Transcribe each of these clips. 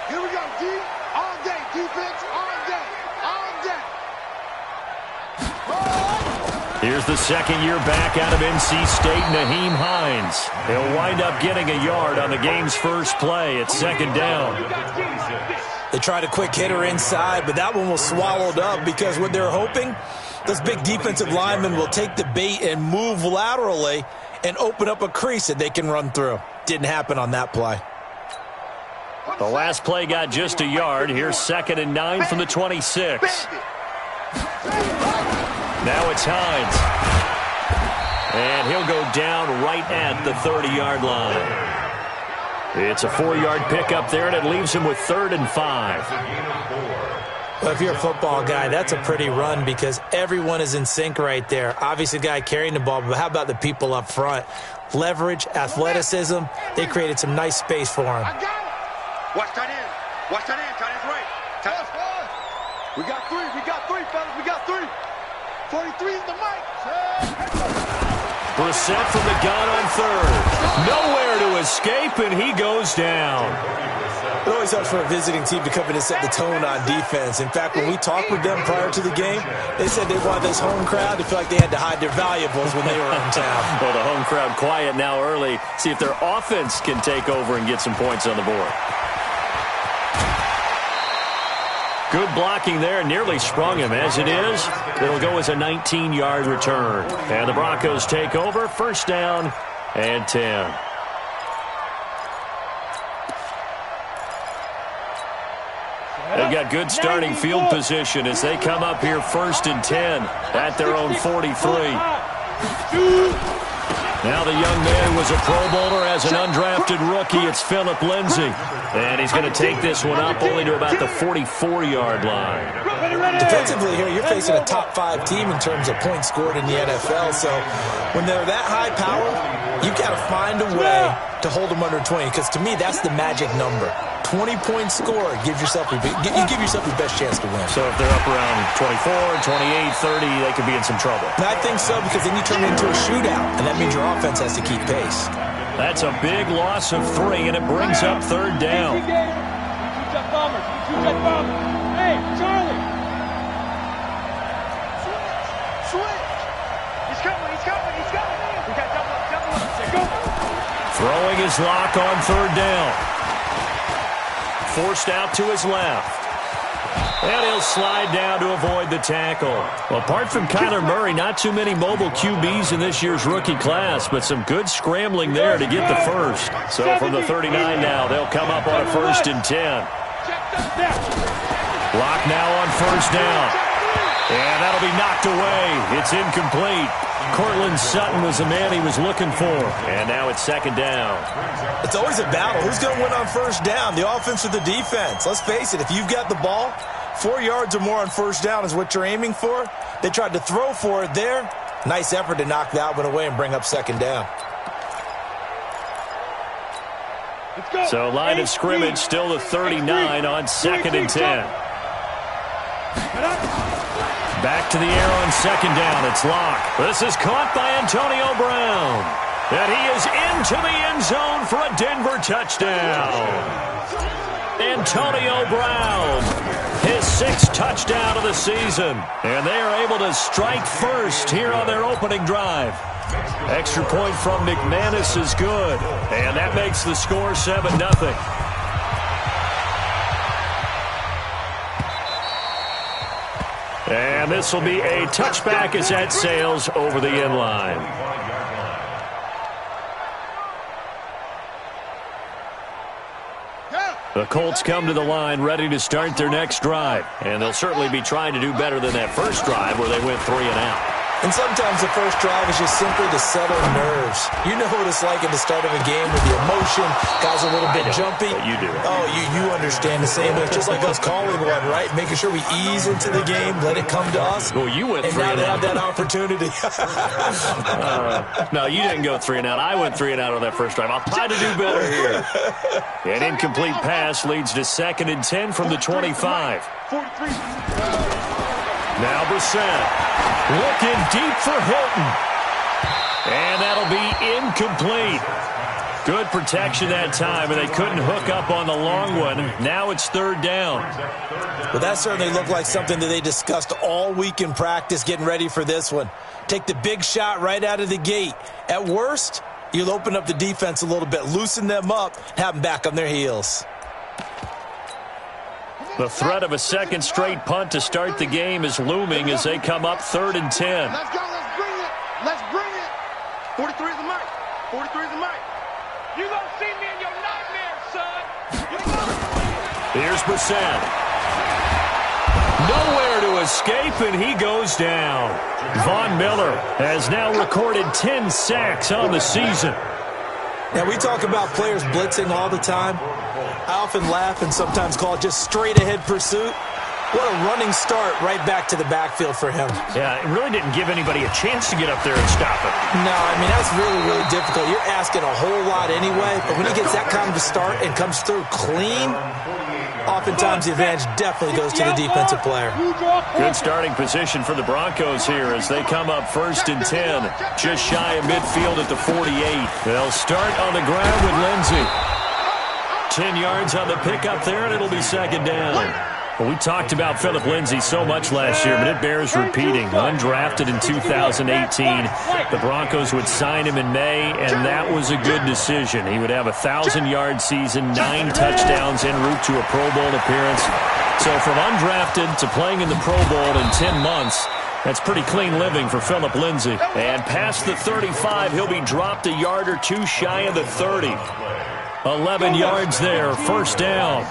Here we go, D. All day, defense, all day, all day. Here's the second-year back out of NC State, Nyheim Hines. He'll wind up getting a yard on the game's first play. It's second down. They tried a quick hitter inside, but that one was swallowed up because what they're hoping, those big defensive linemen will take the bait and move laterally and open up a crease that they can run through. Didn't happen on that play. The last play got just a yard. Here's 2nd and 9 from the 26. Now it's Hines. And he'll go down right at the 30-yard line. It's a 4-yard pickup there, and it leaves him with 3rd and 5. Well, if you're a football guy, that's a pretty run because everyone is in sync right there. Obviously, the guy carrying the ball, but how about the people up front? Leverage, athleticism, they created some nice space for him. Watch that in. Watch that in. Tight end's right. Tight end's right. We got three. We got three, fellas. We got three. 43 is the mic. Brissett from the gun on 3rd. Nowhere to escape, and he goes down. It always helps for a visiting team to come in and set the tone on defense. In fact, when we talked with them prior to the game, they said they wanted this home crowd to feel like they had to hide their valuables when they were in town. Well, the home crowd quiet now early. See if their offense can take over and get some points on the board. Good blocking there, nearly sprung him. As it is, it'll go as a 19-yard return. And the Broncos take over, 1st down and 10. They've got good starting field position as they come up here 1st and 10 at their own 43. Now the young man who was a Pro Bowler as an undrafted rookie, it's Phillip Lindsay. And he's going to take this one up only to about the 44-yard line. Defensively here, you're facing a top 5 team in terms of points scored in the NFL. So when they're that high power, you've got to find a way to hold them under 20. Because to me, that's the magic number. 20 points scored gives yourself you give yourself your best chance to win. So if they're up around 24, 28, 30, they could be in some trouble. And I think so because then you turn it into a shootout, and that means your offense has to keep pace. That's a big loss of 3, and it brings up 3rd down. Hey, Charlie. Switch. He's coming. We got double up. Go. Throwing his lock on 3rd down. Forced out to his left. And he'll slide down to avoid the tackle. Well, apart from Kyler Murray, not too many mobile QBs in this year's rookie class, but some good scrambling there to get the first. So from the 39 now, they'll come up on a 1st and 10. Lock now on 1st down. And that'll be knocked away. It's incomplete. Cortland Sutton was the man he was looking for. And now it's 2nd down. It's always a battle. Who's going to win on 1st down, the offense or the defense? Let's face it, if you've got the ball, 4 yards or more on 1st down is what you're aiming for. They tried to throw for it there. Nice effort to knock that one away and bring up 2nd down. So line of scrimmage still the 39 on 2nd and 10. Back to the air on 2nd down. It's Locke. This is caught by Antonio Brown. And he is into the end zone for a Denver touchdown. Antonio Brown, his 6th touchdown of the season. And they are able to strike first here on their opening drive. Extra point from McManus is good. And that makes the score 7-0. And this will be a touchback as that sails over the end line. The Colts come to the line ready to start their next drive. And they'll certainly be trying to do better than that first drive where they went 3 and out. And sometimes the first drive is just simply to settle nerves. You know what it's like at the start of a game with the emotion. Guys are a little bit jumpy. You do. Oh, you understand the same. But it's just like us calling one, right? Making sure we ease into the game, let it come to us. Well, you went 3 and and now out. they have that opportunity. No, you didn't go 3 and out. I went 3 and out on that first drive. I'll try to do better here. An incomplete pass leads to 2nd and 10 from the 25. Now Brissett. Looking deep for Hilton. And that'll be incomplete. Good protection that time, and they couldn't hook up on the long one. Now it's 3rd down. Well, that certainly looked like something that they discussed all week in practice getting ready for this one. Take the big shot right out of the gate. At worst, you'll open up the defense a little bit, loosen them up, have them back on their heels. The threat of a second straight punt to start the game is looming as they come up 3rd and 10. Let's go. Let's bring it. Let's bring it. 43 is the mic. 43 is the mic. You gonna see me in your nightmares, son. Here's Brissett. Nowhere to escape, and he goes down. Von Miller has now recorded 10 sacks on the season. Now, we talk about players blitzing all the time. I often laugh and sometimes call it just straight-ahead pursuit. What a running start right back to the backfield for him. Yeah, it really didn't give anybody a chance to get up there and stop it. No, I mean, that's really, really difficult. You're asking a whole lot anyway, but when he gets that kind of a start and comes through clean, oftentimes the advantage definitely goes to the defensive player. Good starting position for the Broncos here as they come up 1st and 10, just shy of midfield at the 48. They'll start on the ground with Lindsey. 10 yards on the pickup there, and it'll be 2nd down. Well, we talked about Philip Lindsay so much last year, but it bears repeating. Undrafted in 2018, the Broncos would sign him in May, and that was a good decision. He would have a 1,000-yard season, 9 touchdowns en route to a Pro Bowl appearance. So from undrafted to playing in the Pro Bowl in 10 months, that's pretty clean living for Philip Lindsay. And past the 35, he'll be dropped a yard or two shy of the 30. 11 yards there, 1st down.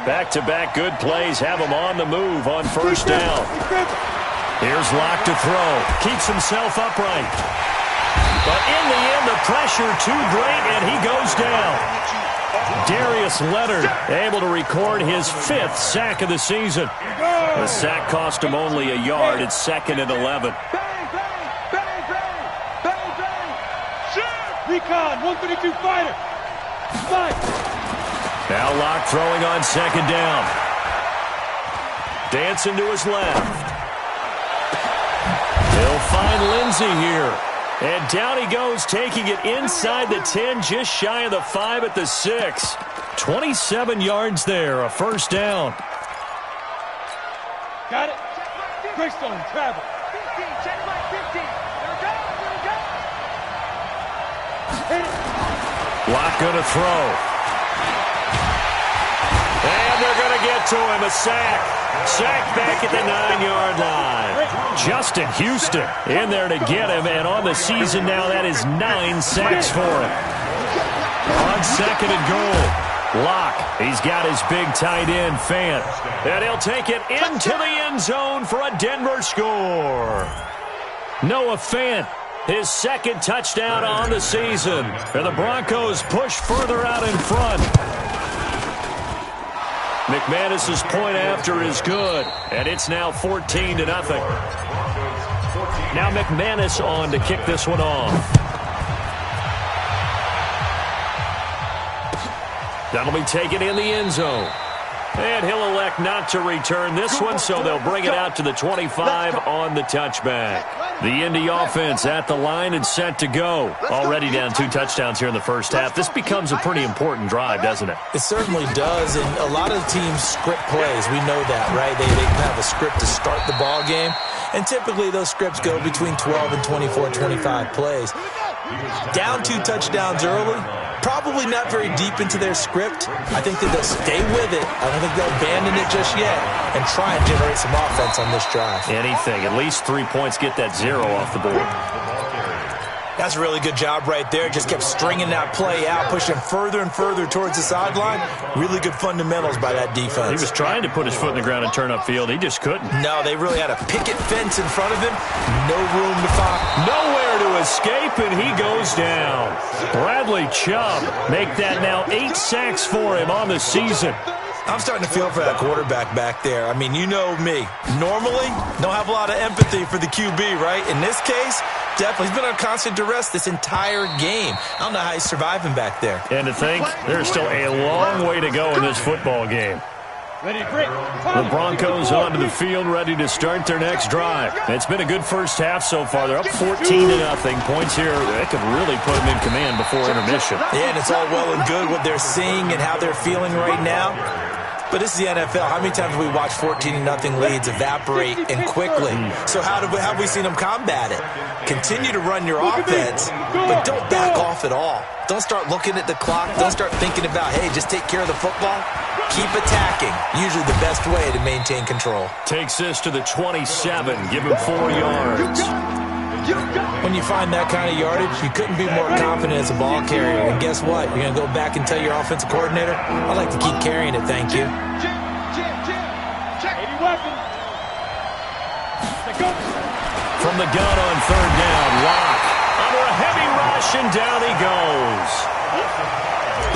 Back-to-back good plays have him on the move on 1st down. Here's Locke to throw. Keeps himself upright. But in the end, the pressure too great, and he goes down. Darius Leonard able to record his 5th sack of the season. The sack cost him only a yard. It's 2nd and 11. Bang, bang, bang, bang, bang, bang. Shoot! Recon, 132 fighter. Fight. Now Locke throwing on 2nd down. Dancing to his left. He'll find Lindsey here. And down he goes, taking it inside the 10, just shy of the 5 at the 6. 27 yards there, a 1st down. Got it? Greystone, travel. 15, check my 15. There we go, there we go. Hit it. Locke gonna throw. And they're going to get to him, a sack. Sack back at the 9-yard line. Justin Houston in there to get him, and on the season now, that is 9 sacks for him. On 2nd and goal, Locke, he's got his big tight end, Fant, and he'll take it into the end zone for a Denver score. Noah Fant, his 2nd touchdown on the season, and the Broncos push further out in front. McManus's point after is good, and it's now 14-0. Now McManus on to kick this one off. That'll be taken in the end zone. And he'll elect not to return this one, so they'll bring it out to the 25 on the touchback. The Indy offense at the line and set to go. Already down 2 touchdowns here in the first half. This becomes a pretty important drive, doesn't it? It certainly does, and a lot of teams script plays. We know that, right? They have a script to start the ball game, and typically those scripts go between 12 and 24, 25 plays. Down 2 touchdowns early, probably not very deep into their script. I think that they'll stay with it. I don't think they'll abandon it just yet and try and generate some offense on this drive. Anything. At least 3 points, get that 0 off the board. That's a really good job right there. Just kept stringing that play out, pushing further and further towards the sideline. Really good fundamentals by that defense. He was trying to put his foot in the ground and turn upfield. He just couldn't. No, they really had a picket fence in front of him. No room to find. Nowhere to escape, and he goes down. Bradley Chubb make that now 8 sacks for him on the season. I'm starting to feel for that quarterback back there. I mean, you know me. Normally, don't have a lot of empathy for the QB, right? In this case, definitely. He's been on constant duress this entire game. I don't know how he's surviving back there. And to think, there's still a long way to go in this football game. The Broncos onto the field, ready to start their next drive. It's been a good first half so far. They're up 14-0. Points here, they could really put them in command before intermission. Yeah, and it's all well and good what they're seeing and how they're feeling right now. But this is the NFL. How many times have we watched 14-0 leads evaporate and quickly? So how have we seen them combat it? Continue to run your offense, but don't back off at all. Don't start looking at the clock. Don't start thinking about, hey, just take care of the football. Keep attacking. Usually the best way to maintain control. Takes this to the 27. Give him 4 yards. When you find that kind of yardage, you couldn't be more confident as a ball carrier. And guess what? You're going to go back and tell your offensive coordinator, I'd like to keep carrying it, thank you. From the gun on third down, Locke under a heavy rush, and down he goes.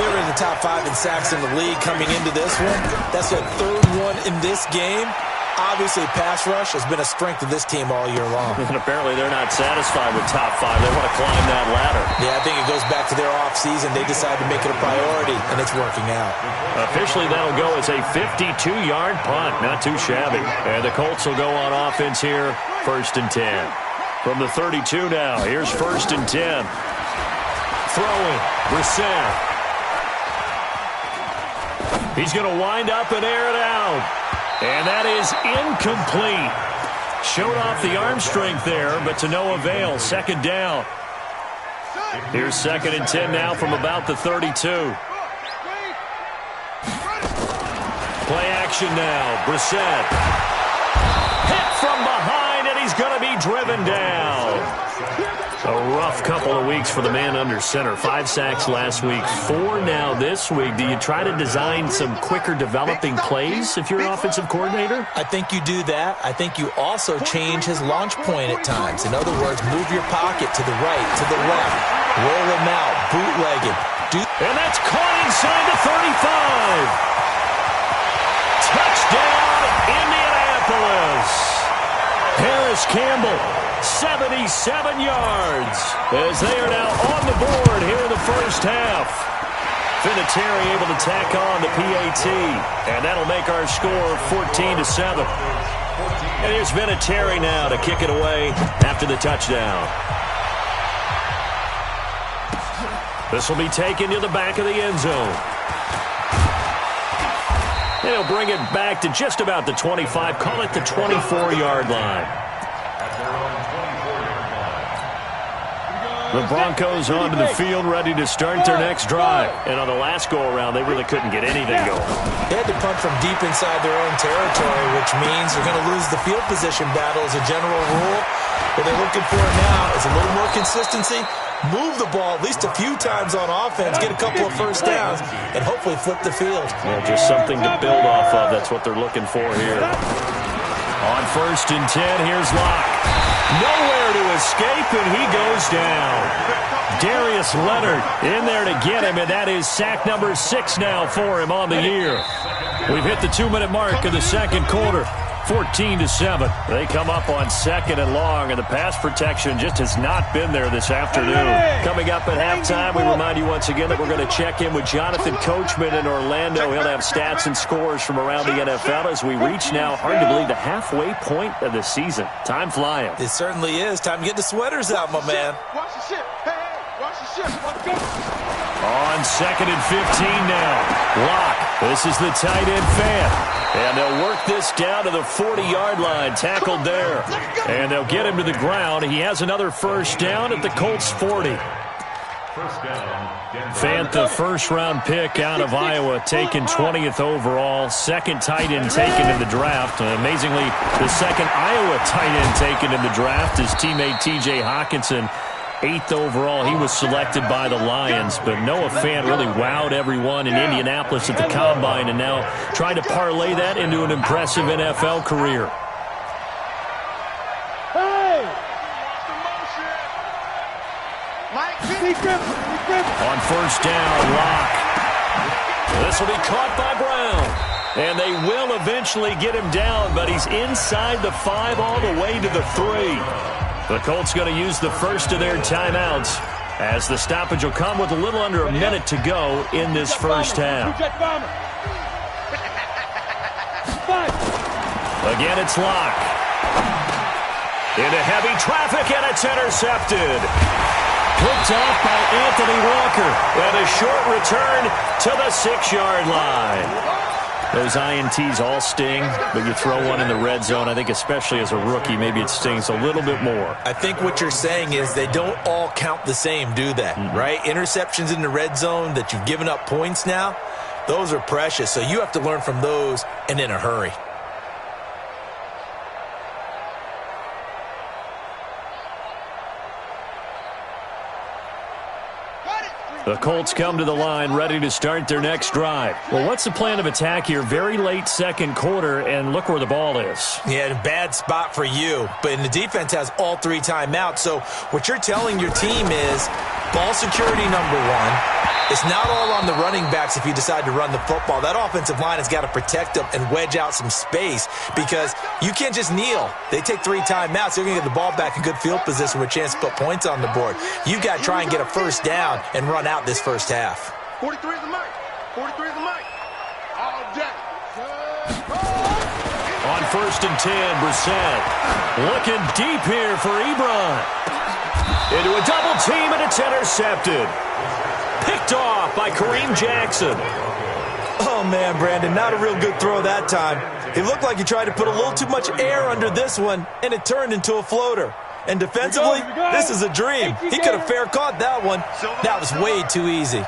They're in the top 5 in sacks in the league coming into this one. That's their third one in this game. Obviously, pass rush has been a strength of this team all year long. And apparently they're not satisfied with top 5. They want to climb that ladder. Yeah, I think it goes back to their offseason. They decided to make it a priority, and it's working out. Officially, that'll go as a 52-yard punt. Not too shabby. And the Colts will go on offense here, 1st and 10. From the 32 now, here's 1st and 10. Throwing, Brissett. He's going to wind up and air it out. And that is incomplete. Showed off the arm strength there, but to no avail. 2nd down. Here's 2nd and 10 now from about the 32. Play action now. Brissett. Hit from behind, and he's going to be driven down. A rough couple of weeks for the man under center. 5 sacks last week, 4 now this week. Do you try to design some quicker developing plays if you're an offensive coordinator? I think you do that. I think you also change his launch point at times. In other words, move your pocket to the right, to the left. Roll him out, bootleg him. And that's caught inside the 35. Touchdown, Indianapolis. Harris Campbell, 77 yards, as they are now on the board here in the first half. Vinatieri able to tack on the PAT, and that'll make our score 14-7. And here's Vinatieri now to kick it away after the touchdown. This will be taken to the back of the end zone. And he'll bring it back to just about the 25, call it the 24-yard line. The Broncos onto the field, ready to start their next drive. And on the last go-around, they really couldn't get anything going. They had to punt from deep inside their own territory, which means they're going to lose the field position battle as a general rule. What they're looking for now is a little more consistency, move the ball at least a few times on offense, get a couple of first downs, and hopefully flip the field. Yeah, just something to build off of. That's what they're looking for here. On 1st and 10, here's Locke. Nowhere to escape, and he goes down. Darius Leonard in there to get him, and that is sack number 6 now for him on the year. We've hit the 2-minute mark of the second quarter. 14-7. They come up on 2nd and long, and the pass protection just has not been there this afternoon. Coming up at halftime, we remind you once again that we're going to check in with Jonathan Coachman in Orlando. He'll have stats and scores from around the NFL as we reach now, hard to believe, the halfway point of the season. Time flying. It certainly is. Time to get the sweaters out, my man. Watch the ship. Hey, watch the ship. Let's go. On 2nd and 15 now. Locke. This is the tight end fan. And they'll work this down to the 40-yard line. Tackled there. And they'll get him to the ground. He has another first down at the Colts 40. Fant, the first-round pick out of Iowa, taken 20th overall. 2nd tight end taken in the draft. Amazingly, the 2nd Iowa tight end taken in the draft is teammate T.J. Hawkinson. 8th overall, he was selected by the Lions, but Noah Fant really wowed everyone in Indianapolis at the Combine, and now trying to parlay that into an impressive NFL career. Hey! On 1st down, Locke. This will be caught by Brown. And they will eventually get him down, but he's inside the 5 all the way to the 3. The Colts going to use the first of their timeouts as the stoppage will come with a little under a minute to go in this first half. Again, it's Locke. Into heavy traffic, and it's intercepted. Picked off by Anthony Walker. And a short return to the 6-yard line. Those INTs all sting, but you throw one in the red zone, I think especially as a rookie, maybe it stings a little bit more. I think what you're saying is they don't all count the same, do they? Right? Interceptions in the red zone that you've given up points now, those are precious. So you have to learn from those and in a hurry. The Colts come to the line ready to start their next drive. Well, what's the plan of attack here? Very late second quarter, and look where the ball is. Yeah, bad spot for you. But the defense has all 3 timeouts. So what you're telling your team is ball security number 1. It's not all on the running backs if you decide to run the football. That offensive line has got to protect them and wedge out some space because you can't just kneel. They take 3 timeouts. They're going to get the ball back in good field position with a chance to put points on the board. You've got to try and get a first down and run out this first half. 43 is the mic. 43 is the mic. All day. On 1st and 10, Brissett looking deep here for Ebron. Into a double team, and it's intercepted. Picked off by Kareem Jackson. Oh, man, Brandon, not a real good throw that time. It looked like he tried to put a little too much air under this one, and it turned into a floater. And defensively, this is a dream. He could have fair caught that one. That was way too easy.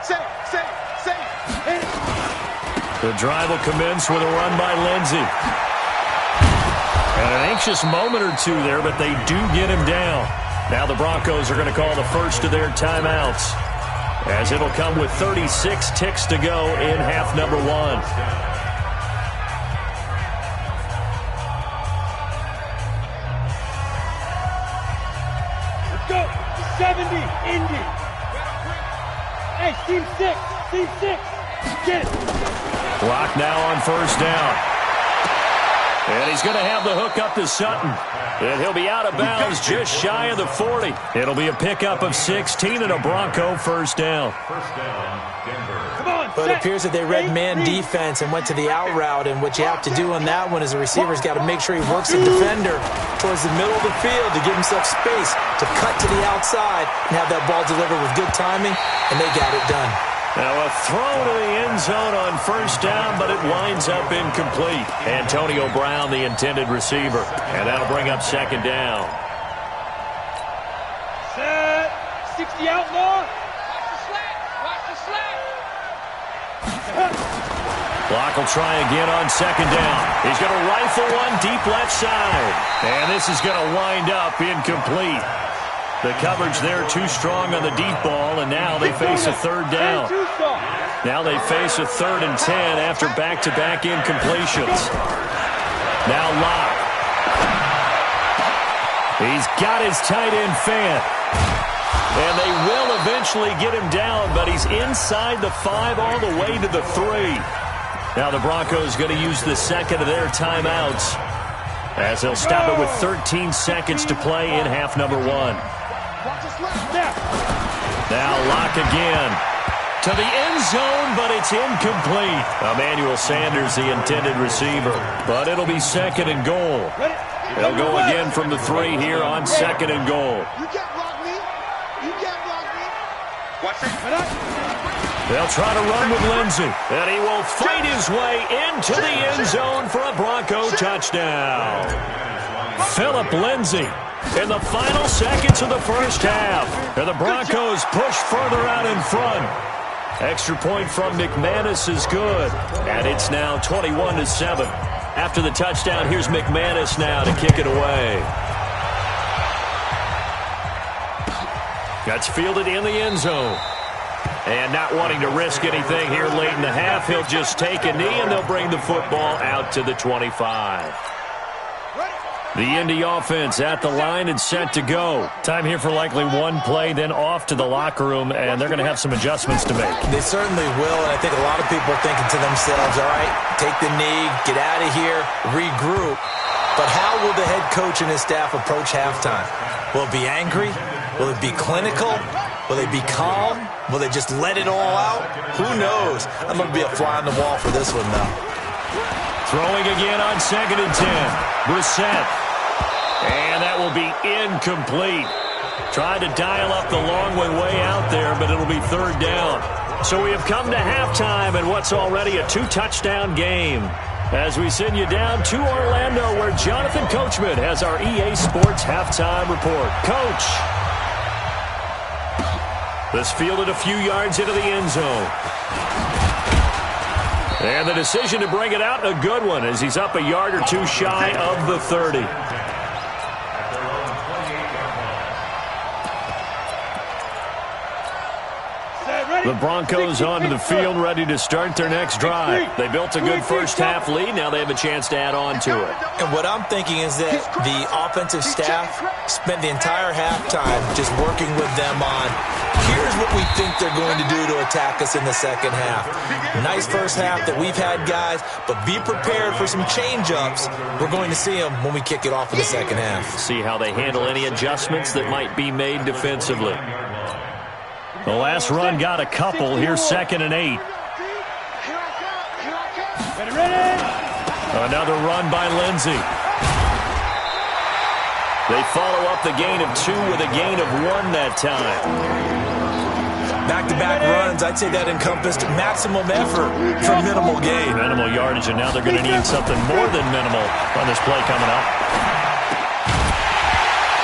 The drive will commence with a run by Lindsey. And an anxious moment or two there, but they do get him down. Now the Broncos are going to call the first of their timeouts, as it'll come with 36 ticks to go in half number 1. Let's go. 70, Indy. Hey, team 6. Team 6. Get it. Clock now on 1st down. And he's going to have the hook up to Sutton. And he'll be out of bounds just shy of the 40. It'll be a pickup of 16 and a Bronco first down. But it appears that they read man defense and went to the out route, and what you have to do on that one is the receiver's got to make sure he works the defender towards the middle of the field to give himself space to cut to the outside and have that ball delivered with good timing, and they got it done. Now a throw to the end zone on 1st down, but it winds up incomplete. Antonio Brown, the intended receiver. And that'll bring up 2nd down. Set. 60 outlaw. Watch the slack. Block will try again on 2nd down. He's going to rifle one deep left side. And this is going to wind up incomplete. The coverage there too strong on the deep ball, and now they face a 3rd down. Now they face a 3rd and 10 after back-to-back incompletions. Now Locke. He's got his tight end Fant. And they will eventually get him down, but he's inside the 5 all the way to the 3. Now the Broncos going to use the 2nd of their timeouts, as they'll stop it with 13 seconds to play in half number 1. Now Locke again to the end zone, but it's incomplete. Emmanuel Sanders, the intended receiver, but it'll be 2nd and goal. They'll go again from the 3 here on 2nd and goal. You can't block me. You can't block me. Watch it. They'll try to run with Lindsey, and he will fight his way into the end zone for a Bronco touchdown. Phillip Lindsey in the final seconds of the first half. And the Broncos push further out in front. Extra point from McManus is good. And it's now 21-7. After the touchdown, here's McManus now to kick it away. That's fielded in the end zone. And not wanting to risk anything here late in the half, he'll just take a knee, and they'll bring the football out to the 25. The Indy offense at the line and set to go. Time here for likely one play, then off to the locker room, and they're going to have some adjustments to make. They certainly will, and I think a lot of people are thinking to themselves, all right, take the knee, get out of here, regroup. But how will the head coach and his staff approach halftime? Will it be angry? Will it be clinical? Will they be calm? Will they just let it all out? Who knows? I'm going to be a fly on the wall for this one, though. Throwing again on 2nd and 10. Brissett. And that will be incomplete. Tried to dial up the long way out there, but it'll be 3rd down. So we have come to halftime in what's already a 2-touchdown game. As we send you down to Orlando, where Jonathan Coachman has our EA Sports halftime report. Coach. This fielded a few yards into the end zone. And the decision to bring it out, a good one, as he's up a yard or two shy of the 30. The Broncos onto the field, ready to start their next drive. They built a good first-half lead. Now they have a chance to add on to it. And what I'm thinking is that the offensive staff spent the entire halftime just working with them on, here's what we think they're going to do to attack us in the second half. Nice first half that we've had, guys, but be prepared for some change-ups. We're going to see them when we kick it off in the second half. See how they handle any adjustments that might be made defensively. The last run got a couple. Here's 2nd and 8. Another run by Lindsey. They follow up the gain of 2 with a gain of 1 that time. Back-to-back runs, I'd say that encompassed maximum effort for minimal gain. Minimal yardage, and now they're going to need something more than minimal on this play coming up.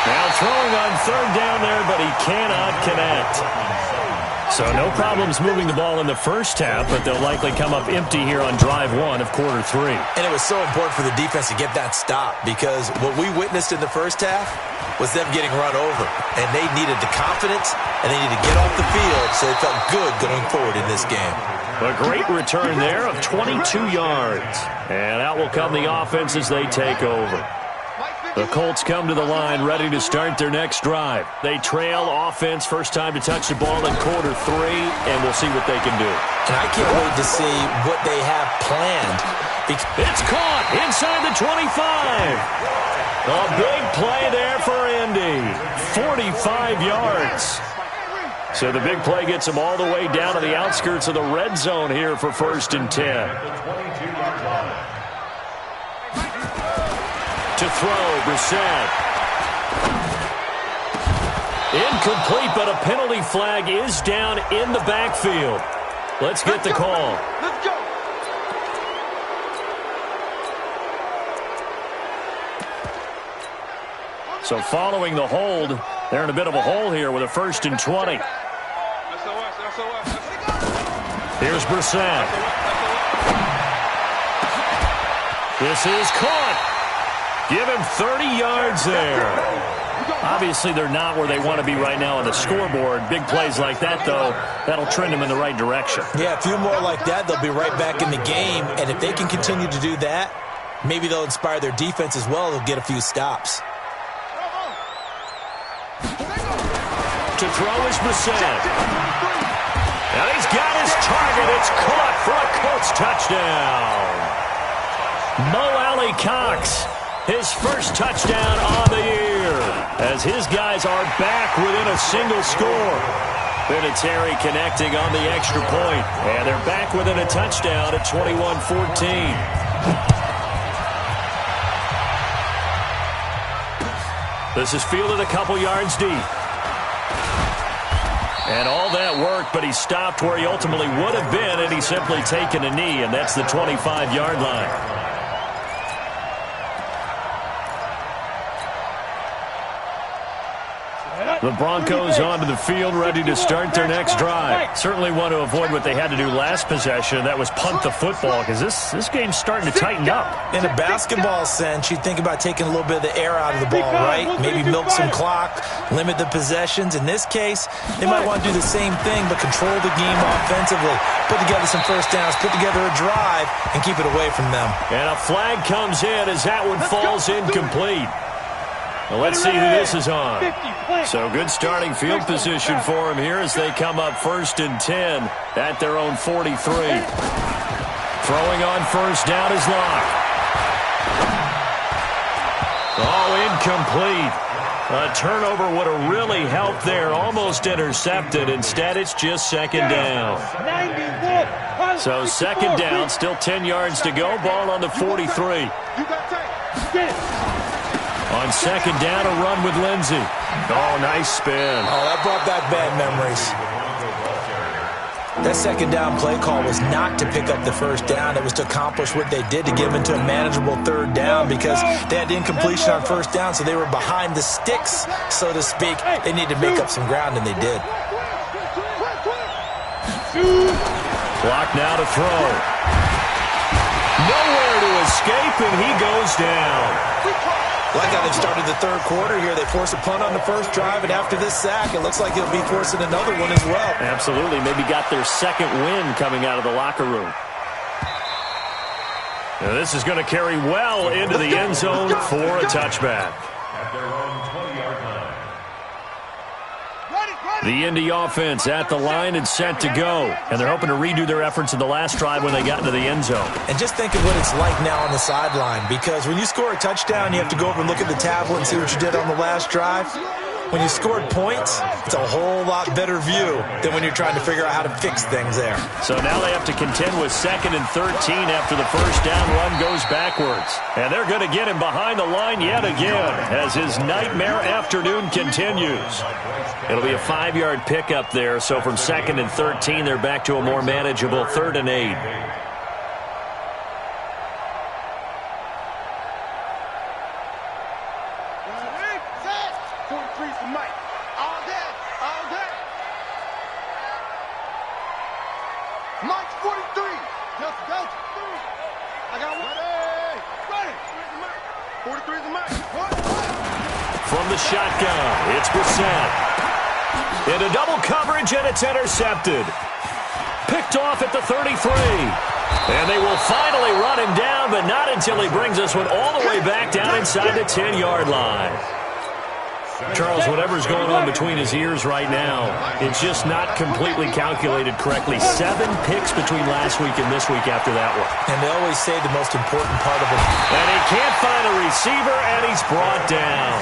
Now throwing on 3rd down there, but he cannot connect. So no problems moving the ball in the first half, but they'll likely come up empty here on drive 1 of quarter 3. And it was so important for the defense to get that stop, because what we witnessed in the first half was them getting run over. And they needed the confidence, and they needed to get off the field so they felt good going forward in this game. A great return there of 22 yards. And out will come the offense as they take over. The Colts come to the line, ready to start their next drive. They trail offense, first time to touch the ball in quarter 3, and we'll see what they can do. And I can't wait to see what they have planned. It's caught inside the 25. A big play there for Indy. 45 yards. So the big play gets them all the way down to the outskirts of the red zone here for 1st and 10. To throw, Brissett. Incomplete, but a penalty flag is down in the backfield. Let's get the call. Let's go. So following the hold, they're in a bit of a hole here with a 1st and 20. Here's Brissett. This is caught. Give him 30 yards there. Obviously, they're not where they want to be right now on the scoreboard. Big plays like that, though, that'll trend them in the right direction. Yeah, a few more like that, they'll be right back in the game. And if they can continue to do that, maybe they'll inspire their defense as well. They'll get a few stops. To throw is Brissett. And he's got his target. It's caught for a Colts touchdown. Mo Alley-Cox. His first touchdown on the year, as his guys are back within a single score. Vinatieri connecting on the extra point, and they're back within a touchdown at 21-14. This is fielded a couple yards deep. And all that work, but he stopped where he ultimately would have been, and he's simply taken a knee, and that's the 25-yard line. The Broncos onto the field, ready to start their next drive. Certainly want to avoid what they had to do last possession. That was punt the football, because this game's starting to tighten up. In a basketball sense, you think about taking a little bit of the air out of the ball, right? Maybe milk some clock, limit the possessions. In this case, they might want to do the same thing, but control the game offensively. Put together some first downs, put together a drive, and keep it away from them. And a flag comes in as that one falls incomplete. Well, let's see who this is on. So good starting field position for them here as they come up 1st and 10 at their own 43. Throwing on first down is Locke. Oh, incomplete. A turnover would have really helped there. Almost intercepted. Instead, it's just second down. So second down, still 10 yards to go. Ball on the 43. On second down, a run with Lindsey. Oh, nice spin. Oh, that brought back bad memories. That second down play call was not to pick up the first down. It was to accomplish what they did to get into a manageable third down because they had incompletion on first down, so they were behind the sticks, so to speak. They needed to make up some ground, and they did. Clock now to throw. Nowhere to escape, and he goes down. Like how they've started the third quarter here. They force a punt on the first drive, and after this sack, it looks like they'll be forcing another one as well. Absolutely. Maybe got their second win coming out of the locker room. Now this is going to carry well into the end zone for a touchback. The Indy offense at the line and set to go. And they're hoping to redo their efforts in the last drive when they got into the end zone. And just think of what it's like now on the sideline, because when you score a touchdown, you have to go over and look at the tablet and see what you did on the last drive. When you scored points, it's a whole lot better view than when you're trying to figure out how to fix things there. So now they have to contend with 2nd and 13 after the first down run goes backwards. And they're going to get him behind the line yet again as his nightmare afternoon continues. It'll be a 5-yard pickup there, so from 2nd and 13, they're back to a more manageable 3rd and 8. From the shotgun, it's Brissett. Into double coverage, and it's intercepted. Picked off at the 33. And they will finally run him down, but not until he brings this one all the way back down inside the 10-yard line. Charles, whatever's going on between his ears right now, it's just not completely calculated correctly. 7 picks between last week and this week after that one. And they always say the most important part of it. And he can't find a receiver, and he's brought down.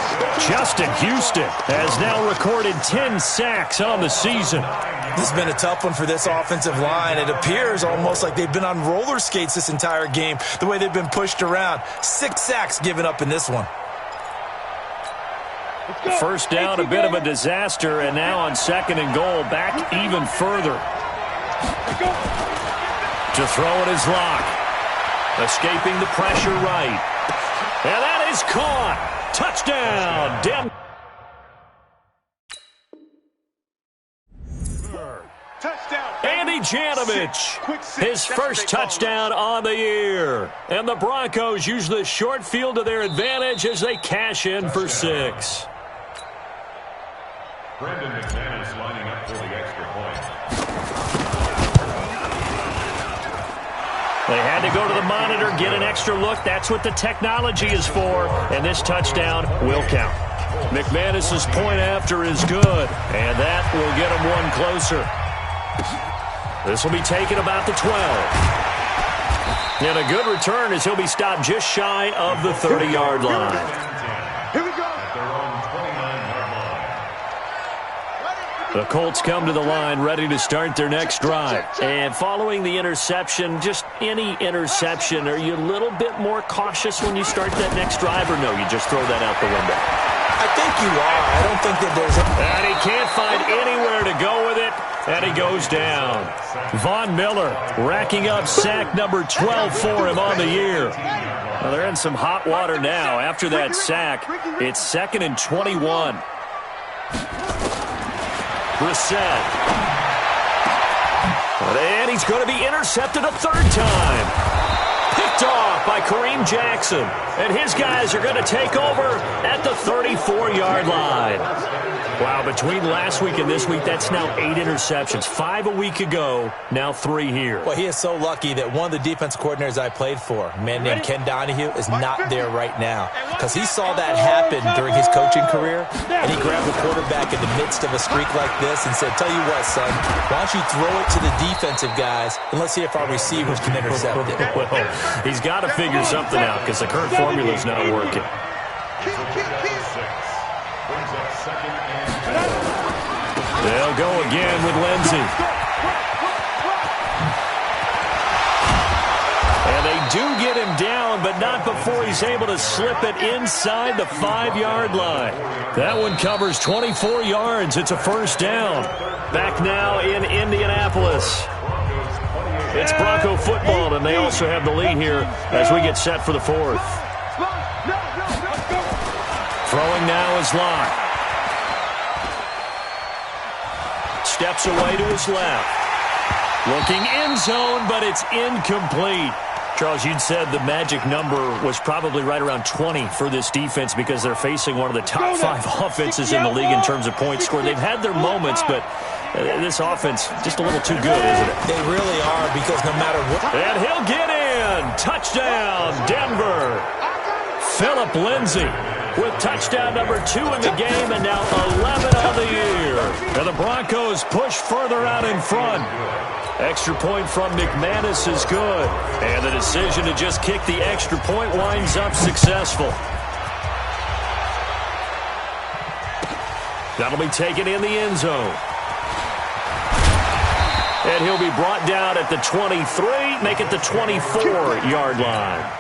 Justin Houston has now recorded 10 sacks on the season. This has been a tough one for this offensive line. It appears almost like they've been on roller skates this entire game, the way they've been pushed around. 6 sacks given up in this one. First down, a bit of a disaster, and now on 2nd and goal, back even further. To throw it is Locke. Escaping the pressure right. And that is caught. Touchdown. Andy Janovich, his first touchdown on the year. And the Broncos use the short field to their advantage as they cash in for 6. Brandon McManus lining up for the extra point. They had to go to the monitor, get an extra look. That's what the technology is for. And this touchdown will count. McManus's point after is good. And that will get him one closer. This will be taken about the 12. And a good return as he'll be stopped just shy of the 30-yard line. The Colts come to the line ready to start their next drive. And following the interception, just any interception, are you a little bit more cautious when you start that next drive, or no, you just throw that out the window? I think you are. I don't think that there's a... And he can't find anywhere to go with it, and he goes down. Von Miller racking up sack number 12 for him on the year. Well, they're in some hot water now. After that sack, it's 2nd and 21. Brissett. And he's going to be intercepted a 3rd time. Picked off by Kareem Jackson. And his guys are going to take over at the 34-yard line. Wow, between last week and this week, that's now 8 interceptions. 5 a week ago, now 3 here. Well, he is so lucky that one of the defense coordinators I played for, a man named Ken Donahue, is not there right now. Because he saw that happen during his coaching career, and he grabbed the quarterback in the midst of a streak like this and said, tell you what, son, why don't you throw it to the defensive guys, and let's see if our receivers can intercept it. Well, he's got to figure something out because the current formula is not working. They'll go again with Lindsey. And they do get him down, but not before he's able to slip it inside the 5-yard line. That one covers 24 yards. It's a first down. Back now in Indianapolis. It's Bronco football, and they also have the lead here as we get set for the fourth. Throwing now is Locke. Steps away to his left. Looking end zone, but it's incomplete. Charles, you'd said the magic number was probably right around 20 for this defense because they're facing one of the top 5 offenses in the league in terms of points scored. They've had their moments, but this offense just a little too good, isn't it? They really are, because no matter what... And he'll get in. Touchdown, Denver. Phillip Lindsay with touchdown number 2 in the game and now 11 on the year. And the Broncos push further out in front. Extra point from McManus is good. And the decision to just kick the extra point winds up successful. That'll be taken in the end zone. And he'll be brought down at the 23, make it the 24-yard line.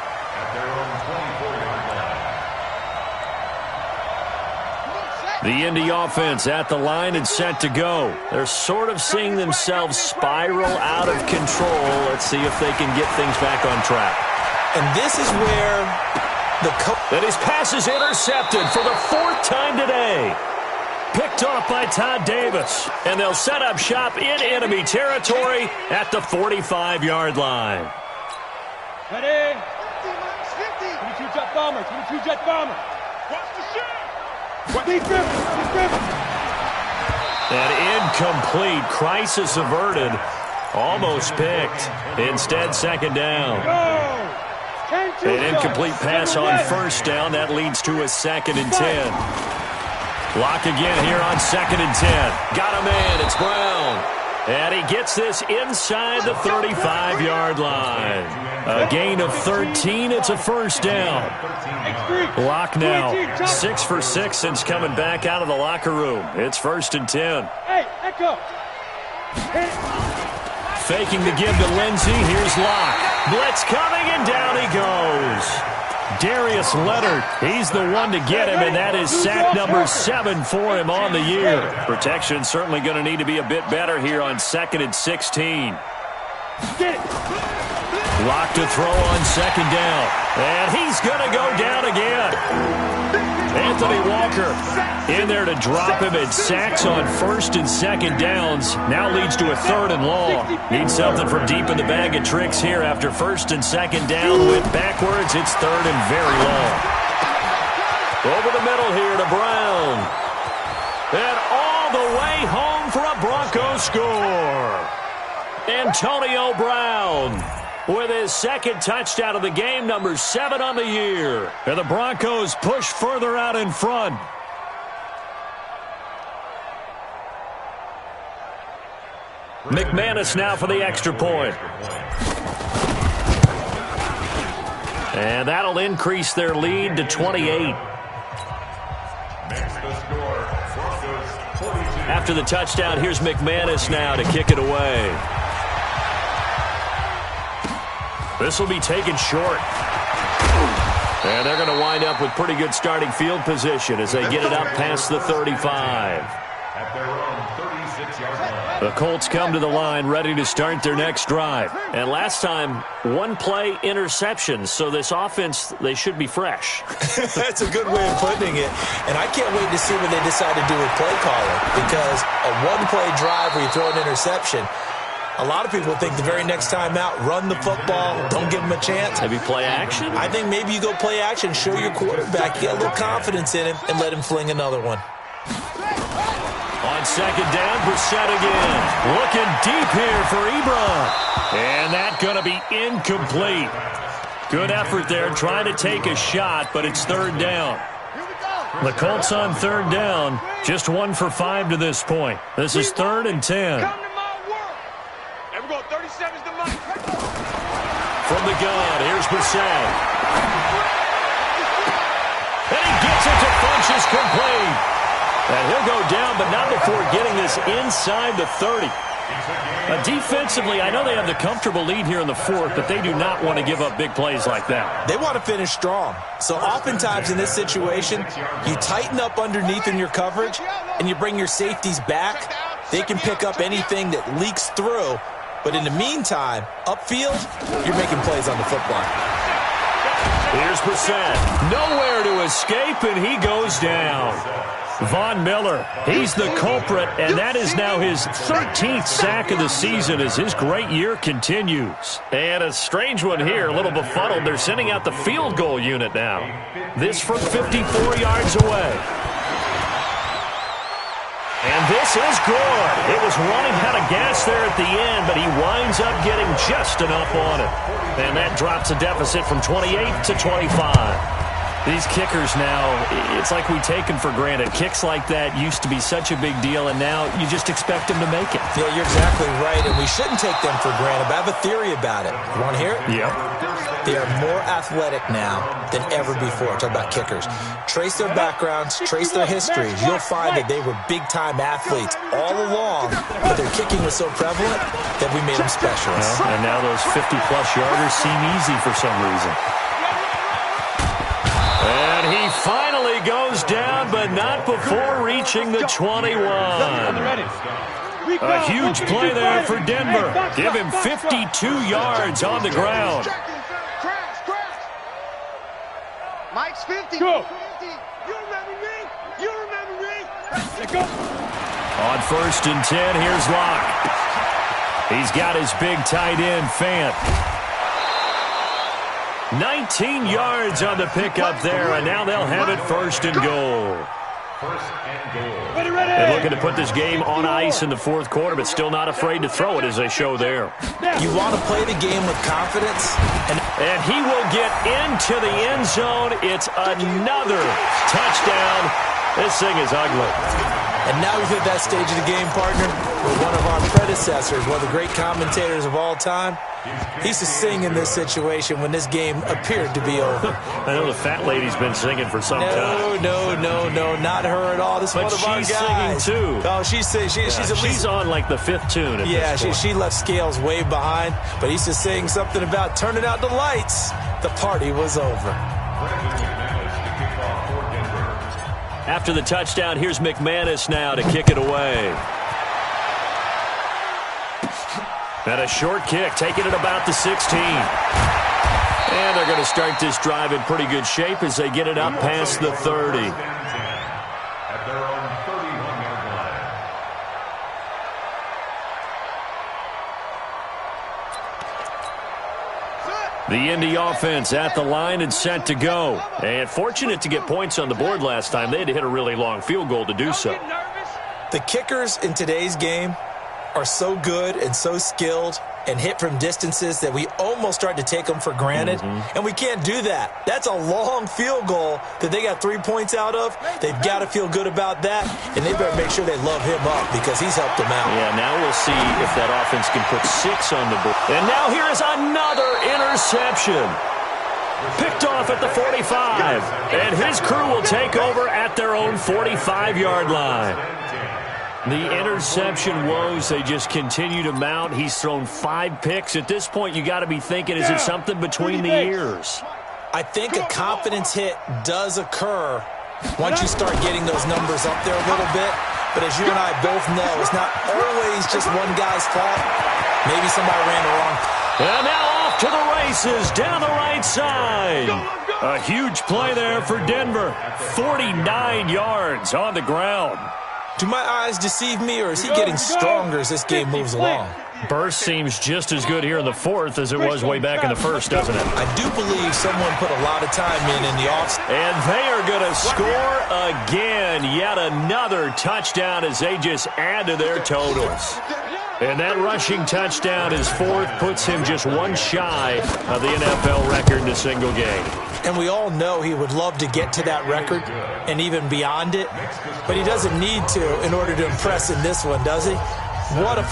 The Indy offense at the line and set to go. They're sort of seeing themselves spiral out of control. Let's see if they can get things back on track. And this is where the and his pass is intercepted for the 4th time today. Picked off by Todd Davis. And they'll set up shop in enemy territory at the 45-yard line. Ready? 22 jet bomber, 22 jet bomber. Watch the shot. An incomplete, crisis averted, almost picked. Instead, second down. An incomplete pass on first down. That leads to a 2nd and 10. Lock again here on 2nd and 10. Got a man. It's Brown. And he gets this inside the 35-yard line. A gain of 13. It's a first down. Lock now 6 for 6 since coming back out of the locker room. It's 1st and 10. Hey, echo. Faking the give to Lindsey. Here's Locke. Blitz coming, and down he goes. Darius Leonard, he's the one to get him, and that is sack number 7 for him on the year. Protection certainly going to need to be a bit better here on 2nd and 16. Lock to throw on 2nd down, and he's going to go down again. Anthony Walker in there to drop him, and sacks on 1st and 2nd downs. Now leads to a 3rd and long. Needs something from deep in the bag of tricks here after 1st and 2nd down. Went backwards. It's 3rd and very long. Over the middle here to Brown. And all the way home for a Bronco score. Antonio Brown with his 2nd touchdown of the game, number 7 on the year. And the Broncos push further out in front. McManus now for the extra point. And that'll increase their lead to 28. After the touchdown, here's McManus now to kick it away. This will be taken short. And they're going to wind up with pretty good starting field position as they get it up past the 35. At their own 36-yard line. The Colts come to the line ready to start their next drive. And last time, 1-play interception. So this offense, they should be fresh. That's a good way of putting it. And I can't wait to see what they decide to do with play calling. Because a 1-play drive where you throw an interception, a lot of people think the very next time out, run the football, don't give them a chance. Maybe play action? I think maybe you go play action, show your quarterback, get a little confidence in him, and let him fling another one. On 2nd down, Brissett again. Looking deep here for Ebron. And that's going to be incomplete. Good effort there, trying to take a shot, but it's 3rd down. The Colts on 3rd down, just 1 for 5 to this point. This is 3rd and 10. From the gun, here's Brissett. And he gets it to Funchess complete. And he'll go down, but not before getting this inside the 30. Defensively, I know they have the comfortable lead here in the fourth, but they do not want to give up big plays like that. They want to finish strong. So oftentimes in this situation, you tighten up underneath in your coverage, and you bring your safeties back. They can pick up anything that leaks through. But in the meantime, upfield, you're making plays on the football. Here's Brissett. Nowhere to escape, and he goes down. Von Miller, he's the culprit, and that is now his 13th sack of the season as his great year continues. And a strange one here, a little befuddled. They're sending out the field goal unit now. This from 54 yards away. And this is good. It was running out of gas there at the end, but he winds up getting just enough on it. And that drops a deficit from 28 to 25. These kickers now, it's like we take them for granted. Kicks like that used to be such a big deal, and now you just expect them to make it. Yeah, you're exactly right, and we shouldn't take them for granted, but I have a theory about it. You want to hear it? Yep. They are more athletic now than ever before. Talk about kickers. Trace their backgrounds, trace their histories. You'll find that they were big-time athletes all along, but their kicking was so prevalent that we made them specialists. Well, and now those 50-plus yarders seem easy for some reason. And he finally goes down, but not before reaching the 21. A huge play there for Denver. Give him 52 yards on the ground. Mike's 50. Go. 50. You remember me? You remember me? Let go. On 1st and 10, here's Locke. He's got his big tight end, Fant. 19 yards on the pickup there, and now they'll have it 1st and goal. They're looking to put this game on ice in the fourth quarter, but still not afraid to throw it as they show there. You want to play the game with confidence. And he will get into the end zone. It's another touchdown. This thing is ugly. And now we've hit that stage of the game, partner, where one of our predecessors, one of the great commentators of all time, he used to sing in this situation when this game appeared to be over. I know the fat lady's been singing for some time. No, not her at all. This is one of our guys. But she's singing too. Oh, she's at least... She's on like the 5th tune at yeah, this point. she left Scales way behind, but he used to sing something about turning out the lights. The party was over. After the touchdown, here's McManus now to kick it away. And a short kick, taking it about the 16. And they're going to start this drive in pretty good shape as they get it up past the 30. At their own 31-yard line. The Indy offense at the line and set to go. And fortunate to get points on the board last time. They had to hit a really long field goal to do so. The kickers in today's game are so good and so skilled and hit from distances that we almost start to take them for granted. And we can't do that. That's a long field goal that they got 3 points out of. They've got to feel good about that, and they better make sure they love him up because he's helped them out. Yeah, now we'll see if that offense can put 6 on the board. And now here is another interception. Picked off at the 45. And his crew will take over at their own 45-yard line. The interception woes, they just continue to mount. He's thrown 5 picks. At this point, you got to be thinking, is it something between the ears? I think a confidence hit does occur once you start getting those numbers up there a little bit. But as you and I both know, it's not always just one guy's fault. Maybe somebody ran the wrong. And now off to the races down the right side. A huge play there for Denver. 49 yards on the ground. Do my eyes deceive me, or is he getting stronger as this game moves along? Burst seems just as good here in the fourth as it was way back in the first, doesn't it? I do believe someone put a lot of time in the off. And they are going to score again. Yet another touchdown as they just add to their totals. And that rushing touchdown, his fourth, puts him just one shy of the NFL record in a single game. And we all know he would love to get to that record and even beyond it. But he doesn't need to in order to impress in this one, does he? What a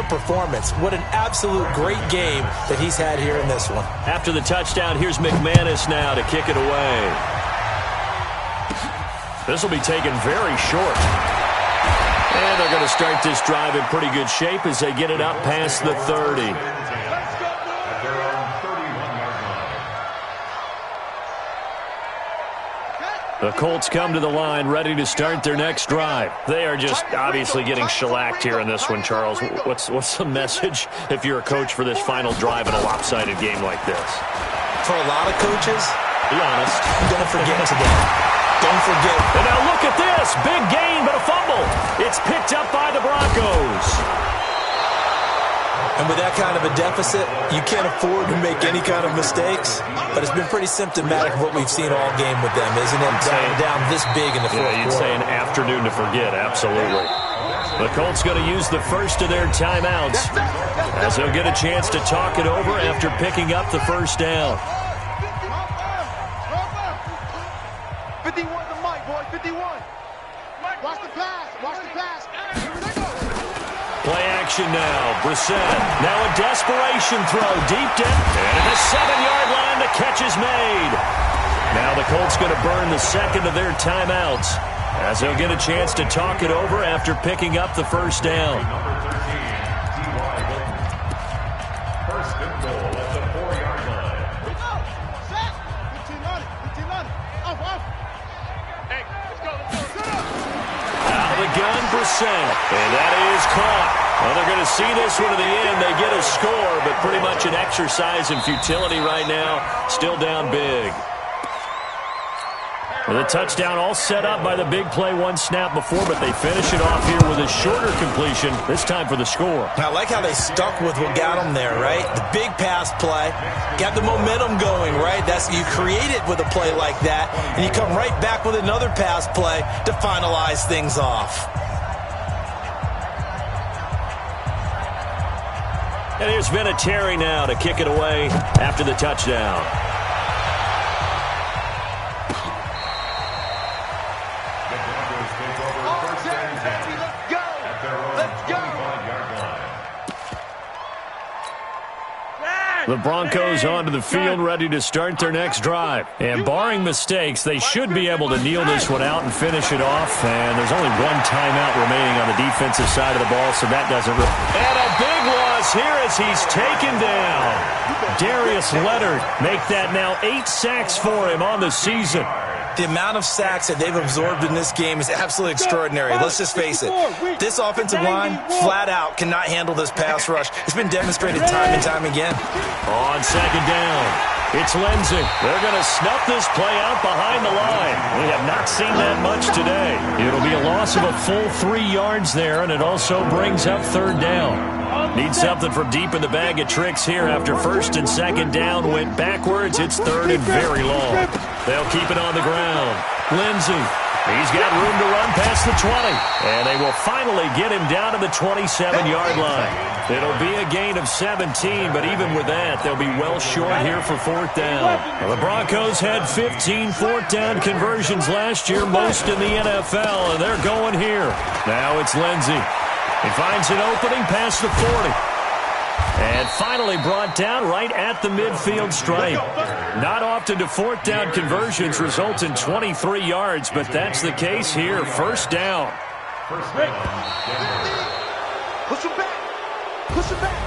performance. What an absolute great game that he's had here in this one. After the touchdown, here's McManus now to kick it away. This will be taken very short. And they're going to start this drive in pretty good shape as they get it up past the 30. The Colts come to the line ready to start their next drive. They are just obviously getting shellacked here in this one, Charles. What's the message if you're a coach for this final drive in a lopsided game like this? For a lot of coaches, be honest, don't forget today. Don't forget. And now look at this. Big gain, but a fumble. It's picked up by the Broncos. And with that kind of a deficit, you can't afford to make any kind of mistakes. But it's been pretty symptomatic of what we've seen all game with them, isn't it? Down this big in the fourth quarter. You'd say an afternoon to forget, absolutely. The Colts going to use the first of their timeouts as they'll get a chance to talk it over after picking up the first down. 51 to Mike, boy, 51. Watch the pass, watch the pass. Play action now. Brissett. Now a desperation throw deep down. And at the 7-yard line, the catch is made. Now the Colts going to burn the second of their timeouts as they'll get a chance to talk it over after picking up the first down. First and goal at the 4-yard line. Out of the gun, Brissett. And that is caught. Well, they're going to see this one to the end. They get a score, but pretty much an exercise in futility right now. Still down big. With a touchdown all set up by the big play one snap before, but they finish it off here with a shorter completion, this time for the score. I like how they stuck with what got them there, right? The big pass play, got the momentum going, right? You create it with a play like that, and you come right back with another pass play to finalize things off. And here's Vinatieri now to kick it away after the touchdown. The Broncos onto the field ready to start their next drive. And barring mistakes, they should be able to kneel this one out and finish it off. And there's only one timeout remaining on the defensive side of the ball, so that doesn't really... And a big loss here as he's taken down. Darius Leonard make that now 8 sacks for him on the season. The amount of sacks that they've absorbed in this game is absolutely extraordinary. Let's just face it. This offensive line, flat out, cannot handle this pass rush. It's been demonstrated time and time again. On second down, it's Lindsey. They're going to snuff this play out behind the line. We have not seen that much today. It'll be a loss of a full 3 yards there, and it also brings up third down. Need something from deep in the bag of tricks here after first and second down went backwards. It's third and very long. They'll keep it on the ground. Lindsey, he's got room to run past the 20. And they will finally get him down to the 27-yard line. It'll be a gain of 17, but even with that, they'll be well short here for fourth down. Well, the Broncos had 15 fourth down conversions last year, most in the NFL, and they're going here. Now it's Lindsey. He finds an opening past the 40. And finally brought down right at the midfield stripe. Not often do fourth down conversions result in 23 yards, but that's the case here. First down. First down. Push him back. Push him back.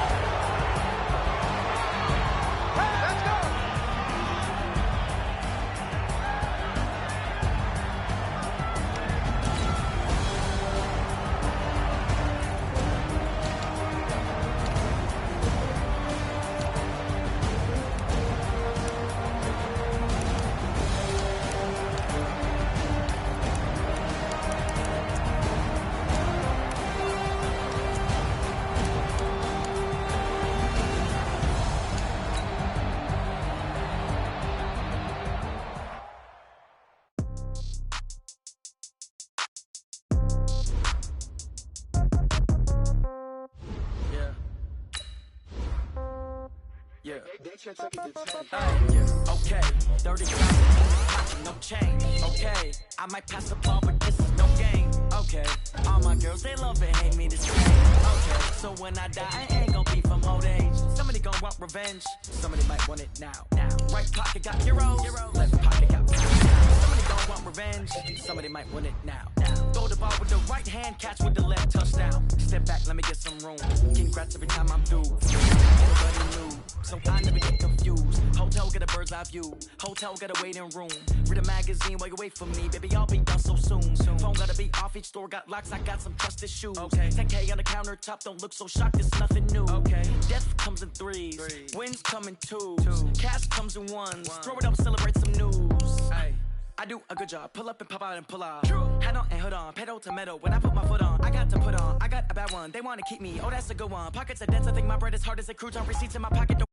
Yeah. Okay. 30 pounds, no change. Okay. I might pass the ball, but this is no game. Okay. All my girls, they love it, hate me the same. Okay. So when I die, I ain't gonna be from old age. Somebody gonna want revenge. Somebody might want it now. Right pocket got euros. Left pocket got pounds. Somebody gonna want revenge. somebody might win it now. Throw the ball with the right hand, catch with the left, touchdown. Step back, let me get some room. Congrats every time I'm through. Everybody knew, so I never get confused. Hotel get a bird's eye view. Hotel got a waiting room. Read a magazine while you wait for me, baby. I'll be done so soon. Phone gotta be off. Each store got locks. I got some trusted shoes. 10K on the countertop. Don't look so shocked. It's nothing new. Death comes in threes. Wins come in twos. Cash comes in ones. Throw it up, celebrate some news. I do a good job. Pull up and pop out and pull out. Head on and hood on. Pedal to metal. When I put my foot on, I got to put on. I got a bad one. They want to keep me. Oh, that's a good one. Pockets are dense. I think my bread is hard as a crouton. Receipts in my pocket.